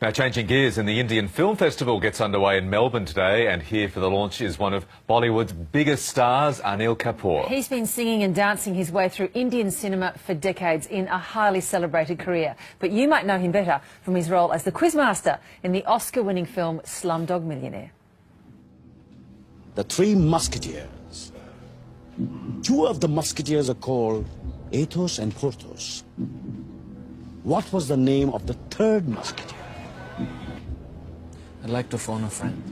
Now, changing gears, and the Indian Film Festival gets underway in Melbourne today, and here for the launch is one of Bollywood's biggest stars, Anil Kapoor. He's been singing and dancing his way through Indian cinema for decades in a highly celebrated career. But you might know him better from his role as the quizmaster in the Oscar-winning film Slumdog Millionaire. The Three Musketeers. Two of the musketeers are called Athos and Porthos. What was the name of the third musketeer? I'd like to phone a friend.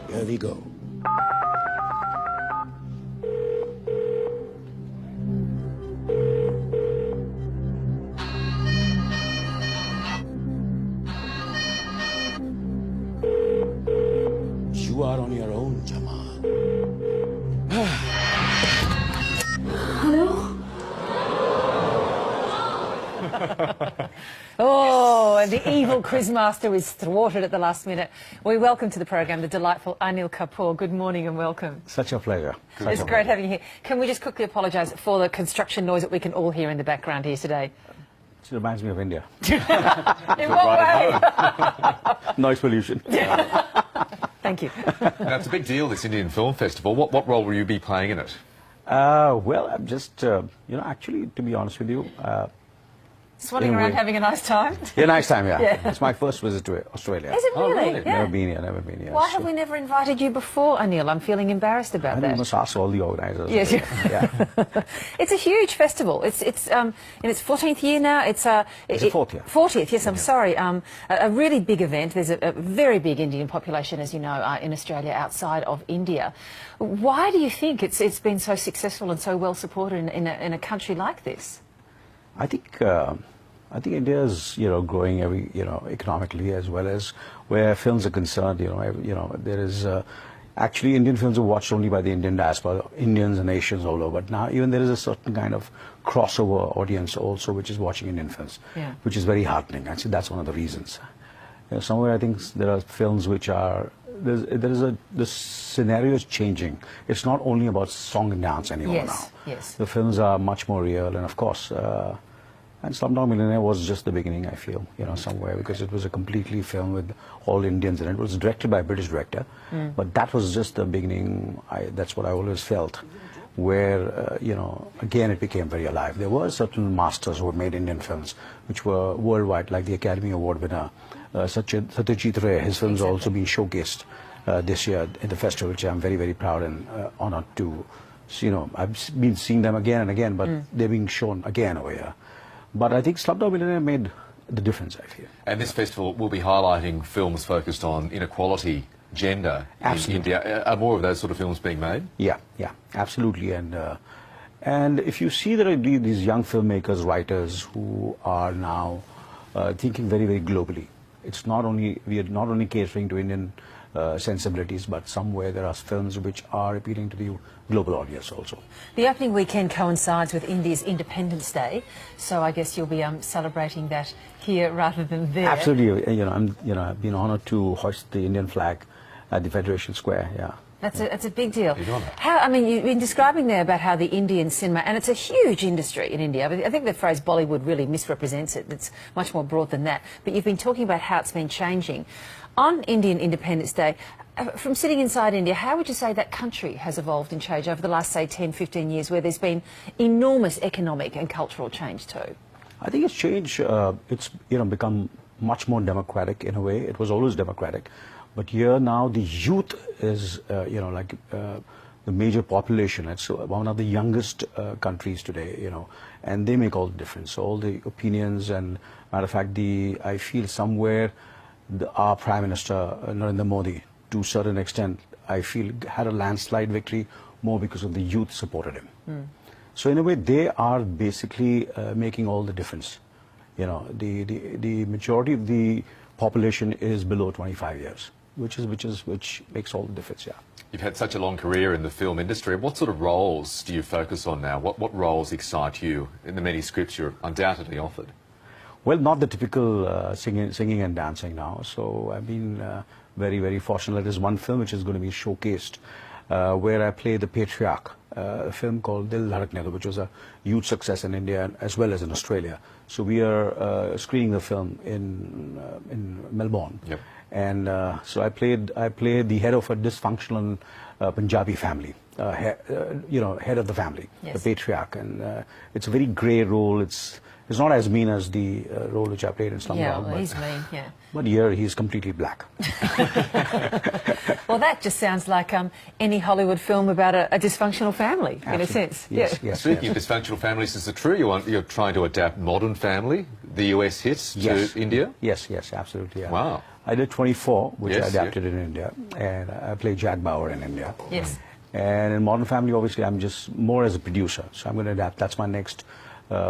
Here we go. You are on your own, Jamal. Hello? Oh, and the evil quizmaster is thwarted at the last minute. We welcome to the program the delightful Anil Kapoor. Good morning and welcome. Such a pleasure. It's great having you here. Can we just quickly apologise for the construction noise that we can all hear in the background here today? It reminds me of India. In what way? Noise pollution. Thank you. Now, it's a big deal, this Indian Film Festival. What role will you be playing in it? Well, I'm just, actually, to be honest with you... Swanning around having a nice time? Yeah, nice time, yeah. Yeah. It's my first visit to Australia. Is it really? Oh, really? Yeah. Never been here, never been here. Why have we never invited you before, Anil? I'm feeling embarrassed about I think that. you must ask all the organisers. Yes. Yeah. It's a huge festival. It's in its 14th year now. It's it 4th year? 40th, yes, I'm sorry. A really big event. There's a very big Indian population, as you know, in Australia outside of India. Why do you think it's been so successful and so well supported in a country like this? I think India is, growing economically as well as where films are concerned. There is actually Indian films are watched only by the Indian diaspora, Indians and Asians all over. But now even there is a certain kind of crossover audience also which is watching Indian films, which is very heartening. Actually, that's one of the reasons. Somewhere I think there are films which are the scenario is changing. It's not only about song and dance anymore now. Yes. The films are much more real, and of course. And Slumdog Millionaire was just the beginning, I feel, somewhere, because it was a completely film with all Indians in it. It was directed by a British director, but that was just the beginning. That's what I always felt, where, again, it became very alive. There were certain masters who had made Indian films, which were worldwide, like the Academy Award winner, Satyajit Ray. His films are also being showcased this year in the festival, which I'm very, very proud and honored to. So, I've been seeing them again and again, but they're being shown again over here. But I think Slumdog Millionaire made the difference, I feel. And this festival will be highlighting films focused on inequality, gender in India. Are more of those sort of films being made? Yeah, absolutely. And if you see there are these young filmmakers, writers who are now thinking very, very globally. It's not only, we are not only catering to Indian sensibilities, but somewhere there are films which are appealing to the global audience also. The opening weekend coincides with India's Independence Day, so I guess you'll be celebrating that here rather than there. Absolutely. I've been honoured to hoist the Indian flag at the Federation Square. Yeah. That's a big deal. You've been describing there about how the Indian cinema, and it's a huge industry in India. I think the phrase Bollywood really misrepresents it. It's much more broad than that. But you've been talking about how it's been changing. On Indian Independence Day, from sitting inside India, how would you say that country has evolved and changed over the last, say, 10, 15 years, where there's been enormous economic and cultural change too? I think it's changed. It's become much more democratic in a way. It was always democratic. But here now the youth is, the major population. It's one of the youngest countries today, and they make all the difference. So all the opinions and, matter of fact, I feel somewhere our Prime Minister, Narendra Modi, to a certain extent, I feel had a landslide victory more because of the youth supported him. So in a way, they are basically making all the difference. The majority of the population is below 25 years. Which makes all the difference, yeah. You've had such a long career in the film industry. What sort of roles do you focus on now? What roles excite you in the many scripts you're undoubtedly offered? Well, not the typical singing and dancing now. So I've been very, very fortunate. There's one film which is going to be showcased where I play the patriarch. A film called Dil Dhadakne Do, which was a huge success in India as well as in Australia. So we are screening the film in Melbourne. Yep. And so I played the head of a dysfunctional Punjabi family, head of the family, yes. the patriarch, and it's a very grey role. It's not as mean as the role which I played in Slumdog. Yeah, well, he's mean, yeah. But here he's completely black. Well, that just sounds like any Hollywood film about a dysfunctional family, Absolutely. in a sense. Yes, yeah. yes. Speaking of dysfunctional families, is it true you're trying to adapt Modern Family, the US hits, Yes. to India? Yes, absolutely. Yeah. Wow. I did 24, which Yes, I adapted in India, and I played Jack Bauer in India. Yes. And in Modern Family, obviously, I'm just more as a producer, so I'm going to adapt. That's my next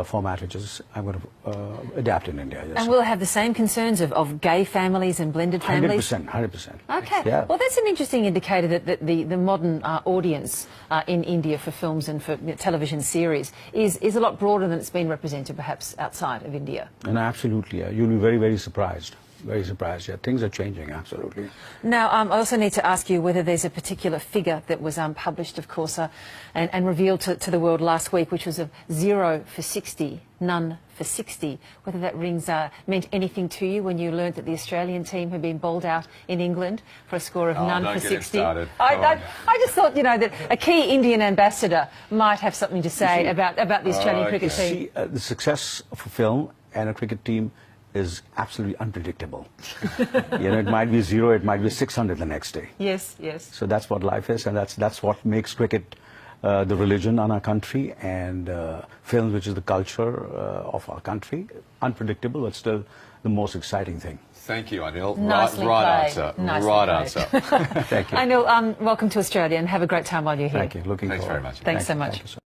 format, which is I'm going to adapt in India. Yes. And will it have the same concerns of gay families and blended families? 100%. Okay. Yeah. Well, that's an interesting indicator that the modern audience in India for films and for television series is a lot broader than it's been represented perhaps outside of India. And absolutely, you'll be very, very surprised. Very surprised, yeah. Things are changing, absolutely. Now, I also need to ask you whether there's a particular figure that was published, of course, and revealed to the world last week, which was of 0 for 60, none for 60. Whether that meant anything to you when you learnt that the Australian team had been bowled out in England for a score of none for 60. I just thought, that a key Indian ambassador might have something to say about the Australian cricket team. See, the success of a film and a cricket team is absolutely unpredictable. It might be 0, it might be 600 the next day. Yes. So that's what life is, and that's what makes cricket the religion on our country, and films, which is the culture of our country. Unpredictable, but still the most exciting thing. Thank you, Anil. Nicely right played. answer. Nicely right played. answer. Thank you. Anil, welcome to Australia and have a great time while you're here. Thank you. Looking Thanks forward. very much. Thanks so much. Thank you, sir.